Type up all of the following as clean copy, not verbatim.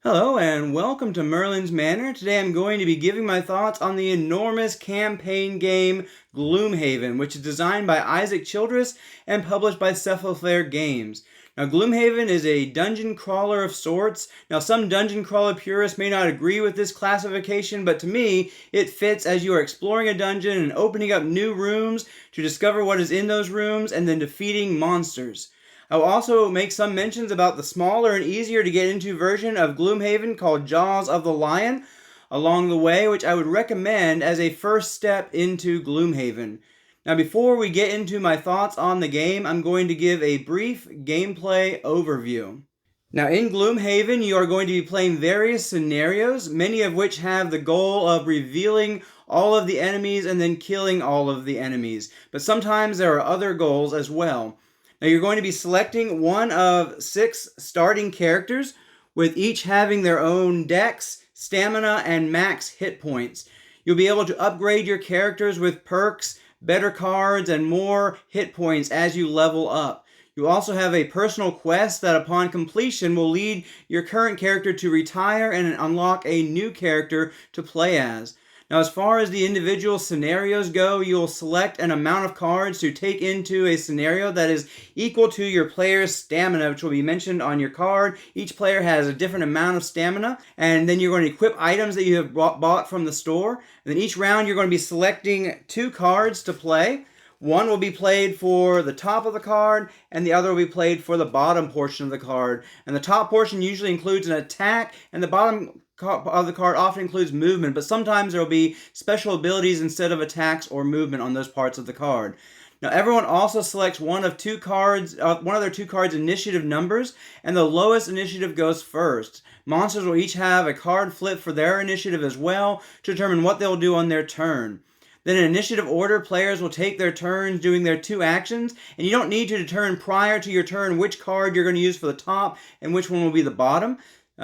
Hello and welcome to Merlin's Manor. Today I'm going to be giving my thoughts on the enormous campaign game Gloomhaven, which is designed by Isaac Childress and published by Cephalofair Games. Now, Gloomhaven is a dungeon crawler of sorts. Now, some dungeon crawler purists may not agree with this classification, but to me, it fits as you are exploring a dungeon and opening up new rooms to discover what is in those rooms and then defeating monsters. I will also make some mentions about the smaller and easier to get into version of Gloomhaven called Jaws of the Lion along the way, which I would recommend as a first step into Gloomhaven. Now, before we get into my thoughts on the game, I'm going to give a brief gameplay overview. Now, in Gloomhaven, you are going to be playing various scenarios, many of which have the goal of revealing all of the enemies and then killing all of the enemies. But sometimes there are other goals as well. Now, you're going to be selecting one of 6 starting characters, with each having their own dex, stamina, and max hit points. You'll be able to upgrade your characters with perks, better cards, and more hit points as you level up. You also have a personal quest that upon completion will lead your current character to retire and unlock a new character to play as. Now, as far as the individual scenarios go, you'll select an amount of cards to take into a scenario that is equal to your player's stamina, which will be mentioned on your card. Each player has a different amount of stamina, and then you're going to equip items that you have bought from the store. And then each round, you're going to be selecting 2 cards to play. One will be played for the top of the card, and the other will be played for the bottom portion of the card. And the top portion usually includes an attack, and the bottom of the card often includes movement, but sometimes there will be special abilities instead of attacks or movement on those parts of the card. Now, everyone also selects one of their 2 cards' initiative numbers, and the lowest initiative goes first. Monsters will each have a card flip for their initiative as well to determine what they'll do on their turn. Then in initiative order, players will take their turns doing their 2 actions, and you don't need to determine prior to your turn which card you're going to use for the top and which one will be the bottom.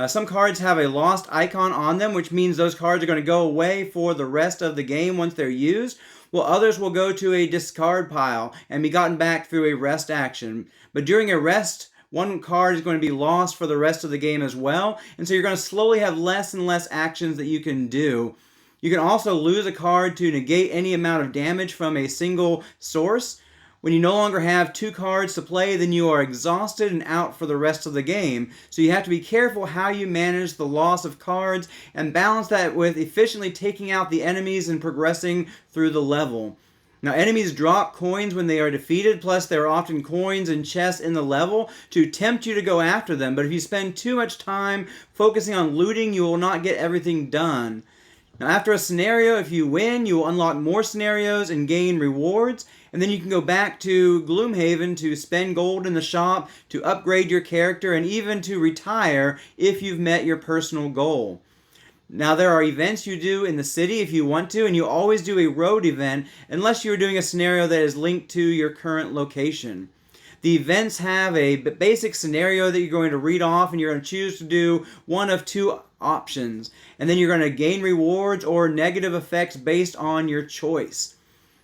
Some cards have a lost icon on them, which means those cards are going to go away for the rest of the game once they're used, while others will go to a discard pile and be gotten back through a rest action. But during a rest, one card is going to be lost for the rest of the game as well, and so you're going to slowly have less and less actions that you can do. You can also lose a card to negate any amount of damage from a single source. When you no longer have 2 cards to play, then you are exhausted and out for the rest of the game. So you have to be careful how you manage the loss of cards and balance that with efficiently taking out the enemies and progressing through the level. Now, enemies drop coins when they are defeated, plus there are often coins and chests in the level to tempt you to go after them. But if you spend too much time focusing on looting, you will not get everything done. Now, after a scenario, if you win, you will unlock more scenarios and gain rewards, and then you can go back to Gloomhaven to spend gold in the shop, to upgrade your character, and even to retire if you've met your personal goal. Now, there are events you do in the city if you want to, and you always do a road event unless you're doing a scenario that is linked to your current location. The events have a basic scenario that you're going to read off, and you're going to choose to do one of 2 options. And then you're going to gain rewards or negative effects based on your choice.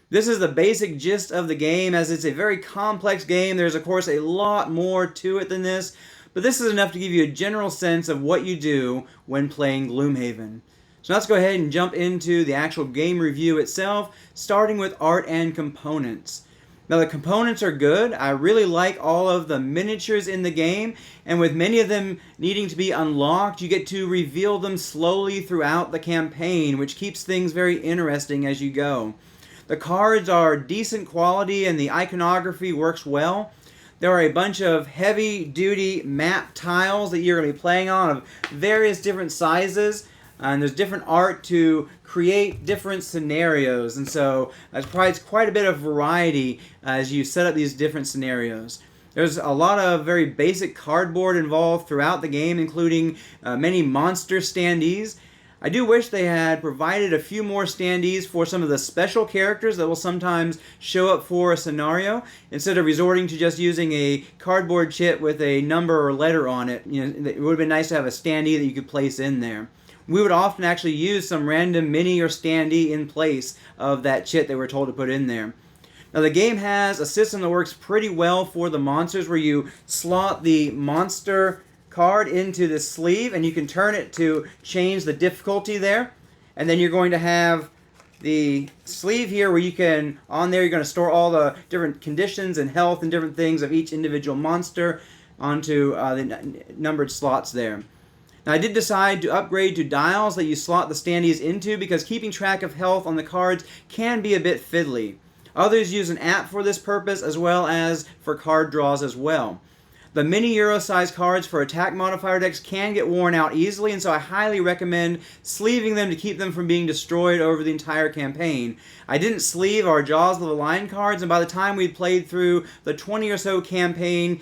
This is the basic gist of the game, as it's a very complex game. There's, of course, a lot more to it than this, but this is enough to give you a general sense of what you do when playing Gloomhaven. So let's go ahead and jump into the actual game review itself, starting with art and components. Now, the components are good. I really like all of the miniatures in the game, and with many of them needing to be unlocked, you get to reveal them slowly throughout the campaign, which keeps things very interesting as you go. The cards are decent quality, and the iconography works well. There are a bunch of heavy-duty map tiles that you're going to be playing on of various different sizes, and there's different art to create different scenarios, and so it provides quite a bit of variety as you set up these different scenarios. There's a lot of very basic cardboard involved throughout the game, including many monster standees. I do wish they had provided a few more standees for some of the special characters that will sometimes show up for a scenario, instead of resorting to just using a cardboard chit with a number or letter on it. It would have been nice to have a standee that you could place in there. We would often actually use some random mini or standee in place of that chit they were told to put in there. Now, the game has a system that works pretty well for the monsters, where you slot the monster card into this sleeve, and you can turn it to change the difficulty there. And then you're going to have the sleeve here where you can, on there, you're going to store all the different conditions and health and different things of each individual monster onto the numbered slots there. Now, I did decide to upgrade to dials that you slot the standees into because keeping track of health on the cards can be a bit fiddly. Others use an app for this purpose as well as for card draws as well. The mini Euro-sized cards for attack modifier decks can get worn out easily, and so I highly recommend sleeving them to keep them from being destroyed over the entire campaign. I didn't sleeve our Jaws of the Lion cards, and by the time we'd played through the 20 or so game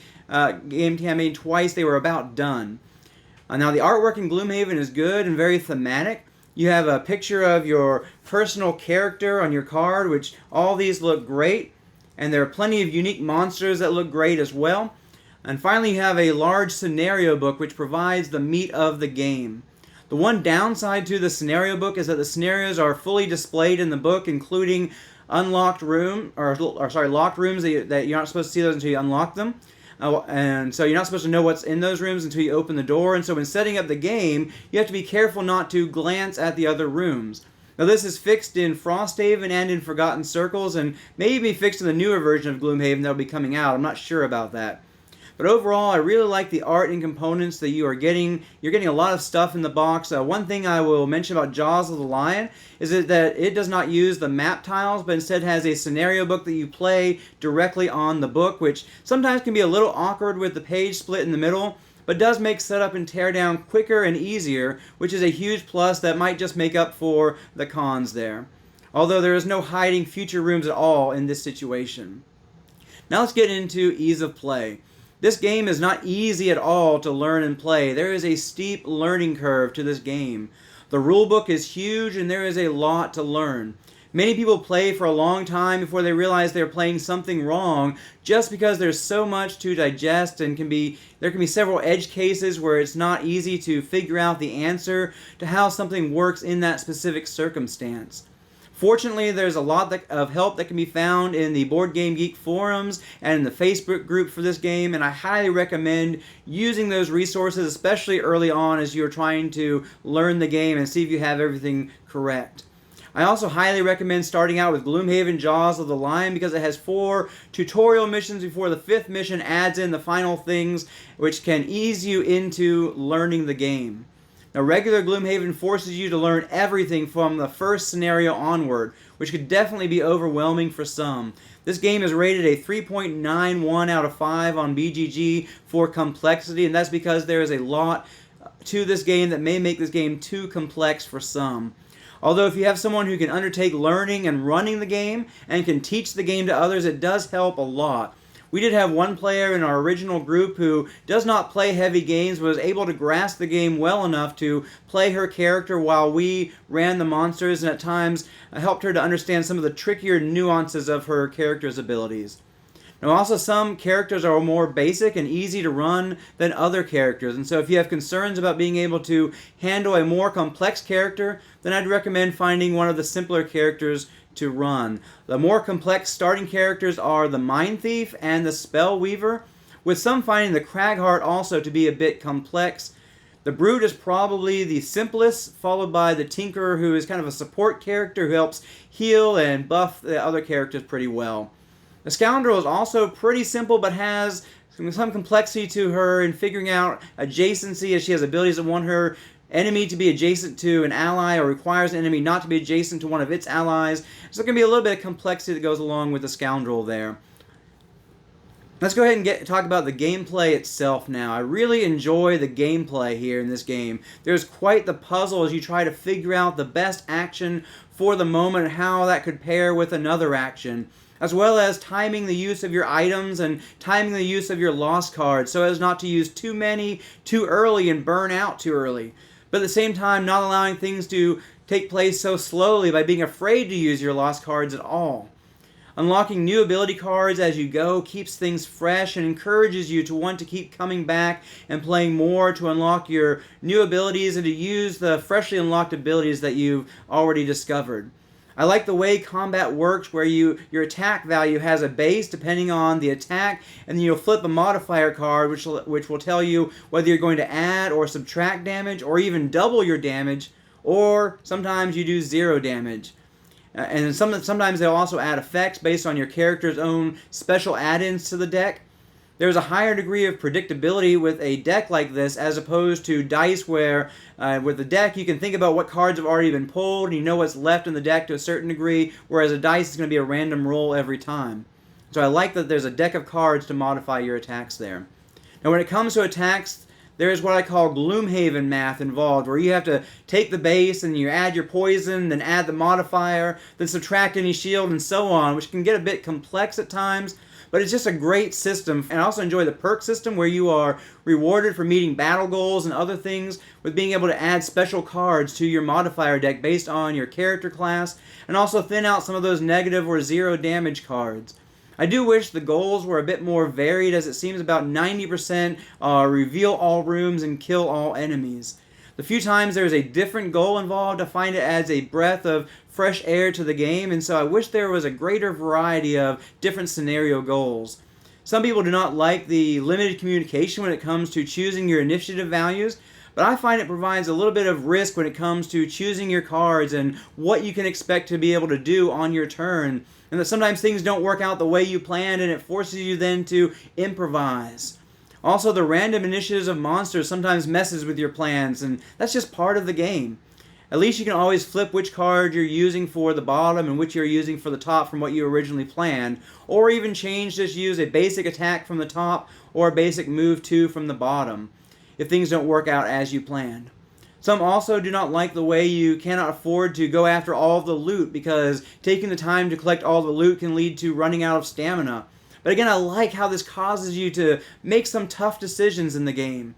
campaign twice, they were about done. Now, the artwork in Gloomhaven is good and very thematic. You have a picture of your personal character on your card, which all these look great, and there are plenty of unique monsters that look great as well. And finally, you have a large scenario book which provides the meat of the game. The one downside to the scenario book is that the scenarios are fully displayed in the book, including locked rooms that you're not supposed to see those until you unlock them. And so you're not supposed to know what's in those rooms until you open the door. And so when setting up the game, you have to be careful not to glance at the other rooms. Now, this is fixed in Frosthaven and in Forgotten Circles, and maybe fixed in the newer version of Gloomhaven that will be coming out. I'm not sure about that. But overall, I really like the art and components that you are getting. You're getting a lot of stuff in the box. One thing I will mention about Jaws of the Lion is that it does not use the map tiles, but instead has a scenario book that you play directly on the book, which sometimes can be a little awkward with the page split in the middle, but does make setup and teardown quicker and easier, which is a huge plus that might just make up for the cons there. Although there is no hiding future rooms at all in this situation. Now let's get into ease of play. This game is not easy at all to learn and play. There is a steep learning curve to this game. The rulebook is huge and there is a lot to learn. Many people play for a long time before they realize they're playing something wrong just because there's so much to digest, and there can be several edge cases where it's not easy to figure out the answer to how something works in that specific circumstance. Fortunately, there's a lot of help that can be found in the Board Game Geek forums and in the Facebook group for this game, and I highly recommend using those resources, especially early on as you're trying to learn the game and see if you have everything correct. I also highly recommend starting out with Gloomhaven Jaws of the Lion because it has 4 tutorial missions before the 5th mission adds in the final things which can ease you into learning the game. Now, regular Gloomhaven forces you to learn everything from the first scenario onward, which could definitely be overwhelming for some. This game is rated a 3.91 out of 5 on BGG for complexity, and that's because there is a lot to this game that may make this game too complex for some. Although if you have someone who can undertake learning and running the game and can teach the game to others, it does help a lot. We did have one player in our original group who does not play heavy games, but was able to grasp the game well enough to play her character while we ran the monsters, and at times helped her to understand some of the trickier nuances of her character's abilities. Now, also, some characters are more basic and easy to run than other characters, and so if you have concerns about being able to handle a more complex character, then I'd recommend finding one of the simpler characters to run. The more complex starting characters are the Mind Thief and the Spell Weaver, with some finding the Cragheart also to be a bit complex. The Brute is probably the simplest, followed by the Tinkerer, who is kind of a support character who helps heal and buff the other characters pretty well. The Scoundrel is also pretty simple, but has some complexity to her in figuring out adjacency, as she has abilities that want her enemy to be adjacent to an ally or requires an enemy not to be adjacent to one of its allies. So there can be a little bit of complexity that goes along with the Scoundrel there. Let's go ahead and talk about the gameplay itself now. I really enjoy the gameplay here in this game. There's quite the puzzle as you try to figure out the best action for the moment and how that could pair with another action, as well as timing the use of your items and timing the use of your lost cards so as not to use too many too early and burn out too early. But at the same time, not allowing things to take place so slowly by being afraid to use your lost cards at all. Unlocking new ability cards as you go keeps things fresh and encourages you to want to keep coming back and playing more to unlock your new abilities and to use the freshly unlocked abilities that you've already discovered. I like the way combat works where your attack value has a base depending on the attack, and then you'll flip a modifier card which will tell you whether you're going to add or subtract damage or even double your damage, or sometimes you do 0 damage. And sometimes they'll also add effects based on your character's own special add-ins to the deck. There's a higher degree of predictability with a deck like this as opposed to dice where with the deck you can think about what cards have already been pulled and you know what's left in the deck to a certain degree, whereas a dice is going to be a random roll every time. So I like that there's a deck of cards to modify your attacks there. Now when it comes to attacks, there's what I call Gloomhaven math involved, where you have to take the base and you add your poison, then add the modifier, then subtract any shield and so on, which can get a bit complex at times. But it's just a great system, and I also enjoy the perk system where you are rewarded for meeting battle goals and other things with being able to add special cards to your modifier deck based on your character class, and also thin out some of those negative or 0 damage cards. I do wish the goals were a bit more varied, as it seems about 90% reveal all rooms and kill all enemies. The few times there's a different goal involved, I find it adds a breath of fresh air to the game, and so I wish there was a greater variety of different scenario goals. Some people do not like the limited communication when it comes to choosing your initiative values, but I find it provides a little bit of risk when it comes to choosing your cards and what you can expect to be able to do on your turn, and that sometimes things don't work out the way you planned and it forces you then to improvise. Also, the random initiatives of monsters sometimes messes with your plans, and that's just part of the game. At least you can always flip which card you're using for the bottom and which you're using for the top from what you originally planned, or even just use a basic attack from the top or a basic move 2 from the bottom, if things don't work out as you planned. Some also do not like the way you cannot afford to go after all of the loot, because taking the time to collect all the loot can lead to running out of stamina. But again, I like how this causes you to make some tough decisions in the game.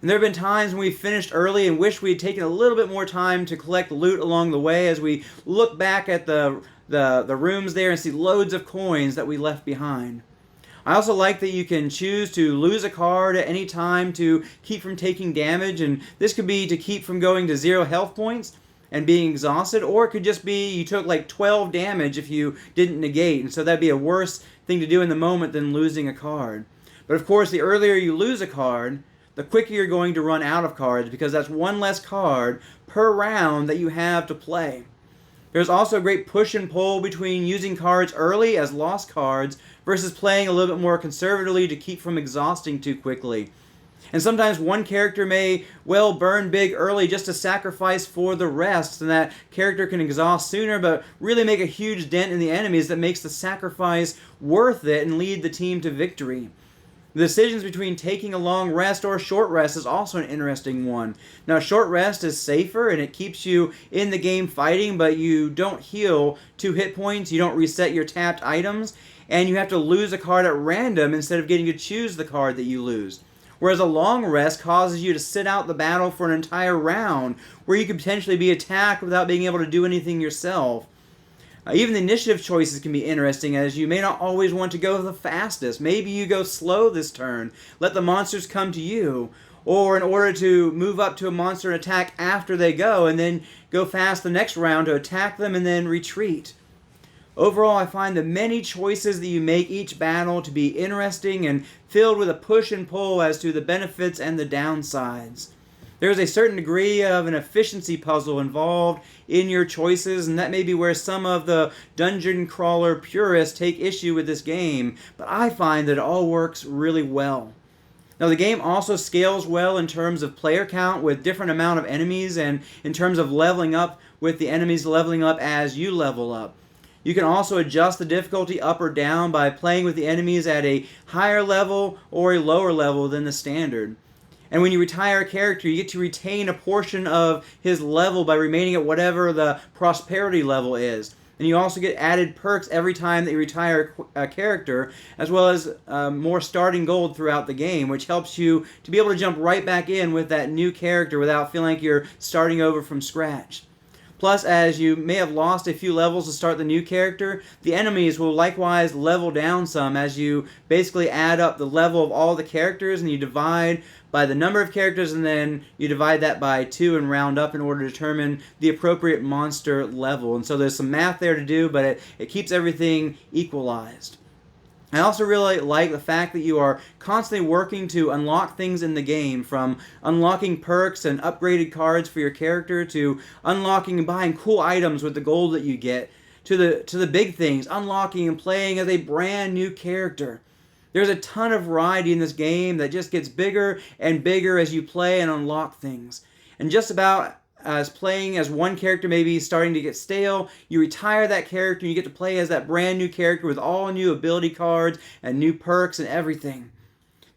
And there have been times when we finished early and wish we had taken a little bit more time to collect loot along the way, as we look back at the rooms there and see loads of coins that we left behind. I also like that you can choose to lose a card at any time to keep from taking damage, and this could be to keep from going to 0 health points and being exhausted, or it could just be you took like 12 damage if you didn't negate, and so that'd be a worse thing to do in the moment than losing a card. But of course, the earlier you lose a card, the quicker you're going to run out of cards, because that's one less card per round that you have to play. There's also a great push and pull between using cards early as lost cards versus playing a little bit more conservatively to keep from exhausting too quickly. And sometimes one character may well burn big early just to sacrifice for the rest, and that character can exhaust sooner but really make a huge dent in the enemies that makes the sacrifice worth it and lead the team to victory. The decisions between taking a long rest or a short rest is also an interesting one. Now, short rest is safer and it keeps you in the game fighting, but you don't heal 2 hit points, you don't reset your tapped items, and you have to lose a card at random instead of getting to choose the card that you lose. Whereas a long rest causes you to sit out the battle for an entire round, where you could potentially be attacked without being able to do anything yourself. Even the initiative choices can be interesting, as you may not always want to go the fastest. Maybe you go slow this turn, let the monsters come to you, or in order to move up to a monster and attack after they go, and then go fast the next round to attack them and then retreat. Overall, I find the many choices that you make each battle to be interesting and filled with a push and pull as to the benefits and the downsides. There is a certain degree of an efficiency puzzle involved in your choices, and that may be where some of the dungeon crawler purists take issue with this game, but I find that it all works really well. Now, the game also scales well in terms of player count with different amount of enemies, and in terms of leveling up with the enemies leveling up as you level up. You can also adjust the difficulty up or down by playing with the enemies at a higher level or a lower level than the standard. And when you retire a character, you get to retain a portion of his level by remaining at whatever the prosperity level is. And you also get added perks every time that you retire a character, as well as more starting gold throughout the game, which helps you to be able to jump right back in with that new character without feeling like you're starting over from scratch. Plus, as you may have lost a few levels to start the new character, the enemies will likewise level down some as you basically add up the level of all the characters and you divide by the number of characters, and then you divide that by 2 and round up in order to determine the appropriate monster level. And so there's some math there to do, but it keeps everything equalized. I also really like the fact that you are constantly working to unlock things in the game, from unlocking perks and upgraded cards for your character, to unlocking and buying cool items with the gold that you get, to the big things, unlocking and playing as a brand new character. There's a ton of variety in this game that just gets bigger and bigger as you play and unlock things. And just about as playing as one character may be starting to get stale, you retire that character and you get to play as that brand new character with all new ability cards and new perks and everything.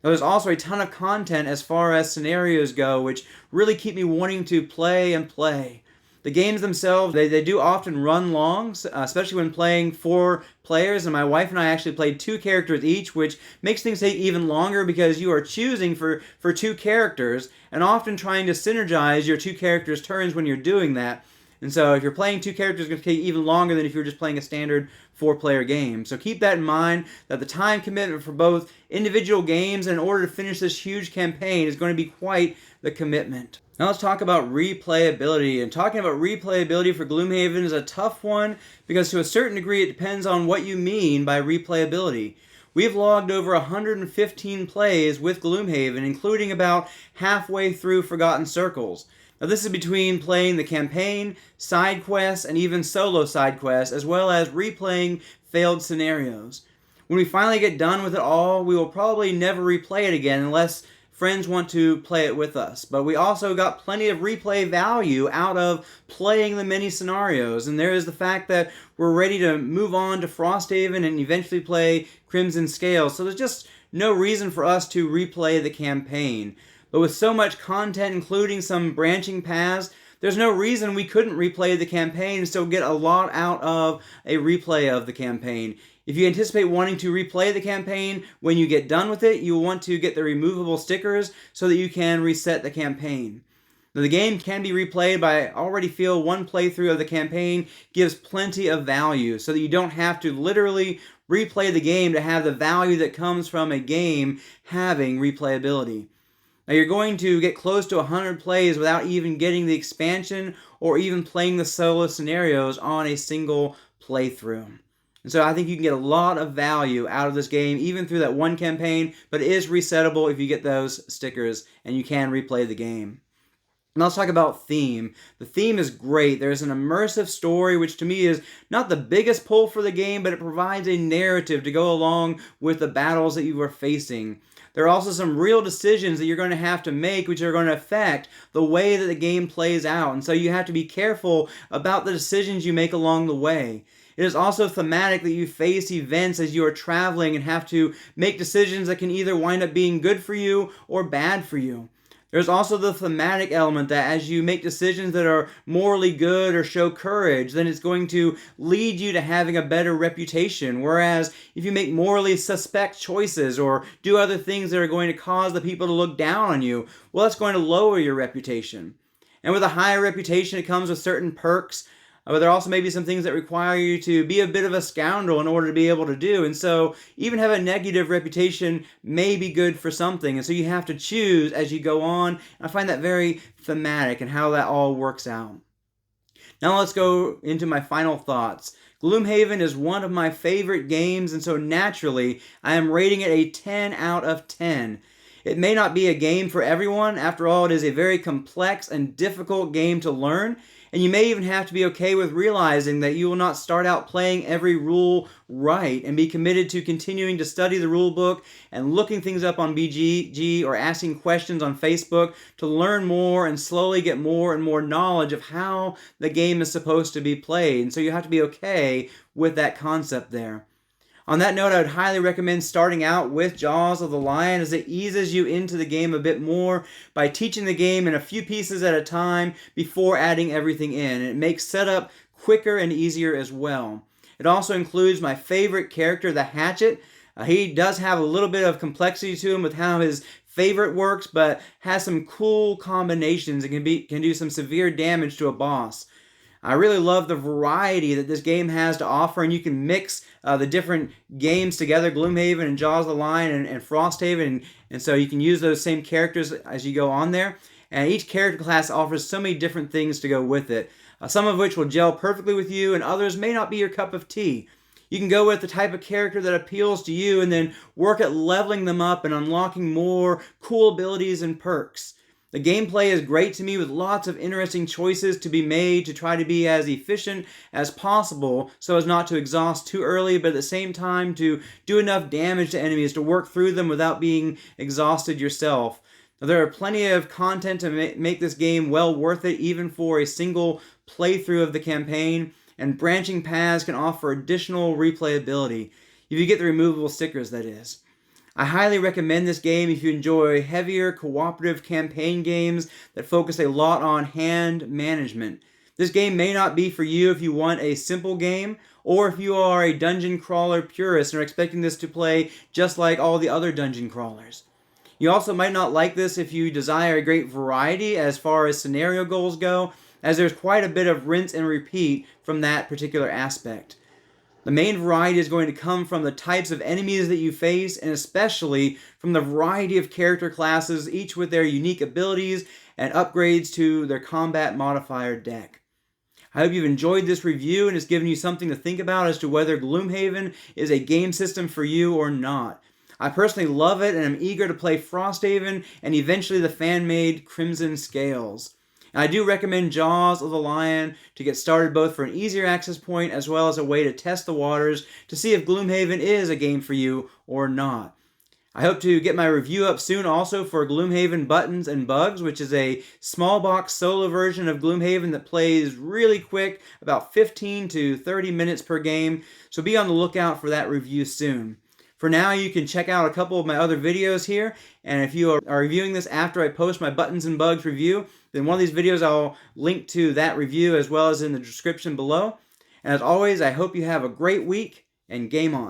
Now, there's also a ton of content as far as scenarios go, which really keep me wanting to play and play. The games themselves, they do often run long, especially when playing 4 players, and my wife and I actually played 2 characters each, which makes things take even longer because you are choosing for 2 characters and often trying to synergize your 2 characters' turns when you're doing that. And so if you're playing 2 characters, it's going to take even longer than if you're just playing a standard 4-player game. So keep that in mind, that the time commitment for both individual games and in order to finish this huge campaign is going to be quite the commitment. Now let's talk about replayability. And talking about replayability for Gloomhaven is a tough one because to a certain degree it depends on what you mean by replayability. We've logged over 115 plays with Gloomhaven, including about halfway through Forgotten Circles. Now this is between playing the campaign, side quests, and even solo side quests, as well as replaying failed scenarios. When we finally get done with it all, we will probably never replay it again unless friends want to play it with us. But we also got plenty of replay value out of playing the many scenarios. And there is the fact that we're ready to move on to Frosthaven and eventually play Crimson Scales. So there's just no reason for us to replay the campaign. But with so much content, including some branching paths, there's no reason we couldn't replay the campaign and still get a lot out of a replay of the campaign. If you anticipate wanting to replay the campaign, when you get done with it, you will want to get the removable stickers so that you can reset the campaign. Now, the game can be replayed, but I already feel one playthrough of the campaign gives plenty of value so that you don't have to literally replay the game to have the value that comes from a game having replayability. Now, you're going to get close to 100 plays without even getting the expansion or even playing the solo scenarios on a single playthrough. And so I think you can get a lot of value out of this game, even through that one campaign, but it is resettable if you get those stickers, and you can replay the game. Now let's talk about theme. The theme is great. There's an immersive story, which to me is not the biggest pull for the game, but it provides a narrative to go along with the battles that you are facing. There are also some real decisions that you're going to have to make, which are going to affect the way that the game plays out. And so you have to be careful about the decisions you make along the way. It is also thematic that you face events as you are traveling and have to make decisions that can either wind up being good for you or bad for you. There's also the thematic element that as you make decisions that are morally good or show courage, then it's going to lead you to having a better reputation. Whereas if you make morally suspect choices or do other things that are going to cause the people to look down on you, well, that's going to lower your reputation. And with a higher reputation, it comes with certain perks. But there also may be some things that require you to be a bit of a scoundrel in order to be able to do. And so even have a negative reputation may be good for something. And so you have to choose as you go on. And I find that very thematic and how that all works out. Now let's go into my final thoughts. Gloomhaven is one of my favorite games, and so naturally I am rating it a 10 out of 10. It may not be a game for everyone. After all, it is a very complex and difficult game to learn. And you may even have to be okay with realizing that you will not start out playing every rule right and be committed to continuing to study the rule book and looking things up on BGG or asking questions on Facebook to learn more and slowly get more and more knowledge of how the game is supposed to be played. And so you have to be okay with that concept there. On that note, I would highly recommend starting out with Jaws of the Lion as it eases you into the game a bit more by teaching the game in a few pieces at a time before adding everything in. It makes setup quicker and easier as well. It also includes my favorite character, the Hatchet. He does have a little bit of complexity to him with how his favorite works, but has some cool combinations and can do some severe damage to a boss. I really love the variety that this game has to offer, and you can mix the different games together, Gloomhaven and Jaws of the Lion and Frosthaven, and so you can use those same characters as you go on there. And each character class offers so many different things to go with it, some of which will gel perfectly with you, and others may not be your cup of tea. You can go with the type of character that appeals to you and then work at leveling them up and unlocking more cool abilities and perks. The gameplay is great to me with lots of interesting choices to be made to try to be as efficient as possible so as not to exhaust too early, but at the same time to do enough damage to enemies to work through them without being exhausted yourself. Now, there are plenty of content to make this game well worth it, even for a single playthrough of the campaign, and branching paths can offer additional replayability, if you get the removable stickers, that is. I highly recommend this game if you enjoy heavier cooperative campaign games that focus a lot on hand management. This game may not be for you if you want a simple game, or if you are a dungeon crawler purist and are expecting this to play just like all the other dungeon crawlers. You also might not like this if you desire a great variety as far as scenario goals go, as there's quite a bit of rinse and repeat from that particular aspect. The main variety is going to come from the types of enemies that you face, and especially from the variety of character classes, each with their unique abilities and upgrades to their combat modifier deck. I hope you've enjoyed this review and it's given you something to think about as to whether Gloomhaven is a game system for you or not. I personally love it and I'm eager to play Frosthaven and eventually the fan-made Crimson Scales. And I do recommend Jaws of the Lion to get started, both for an easier access point as well as a way to test the waters to see if Gloomhaven is a game for you or not. I hope to get my review up soon also for Gloomhaven Buttons and Bugs, which is a small box solo version of Gloomhaven that plays really quick, about 15 to 30 minutes per game, so be on the lookout for that review soon. For now, you can check out a couple of my other videos here, and if you are reviewing this after I post my Buttons and Bugs review, then one of these videos I'll link to that review as well as in the description below. And as always, I hope you have a great week, and game on.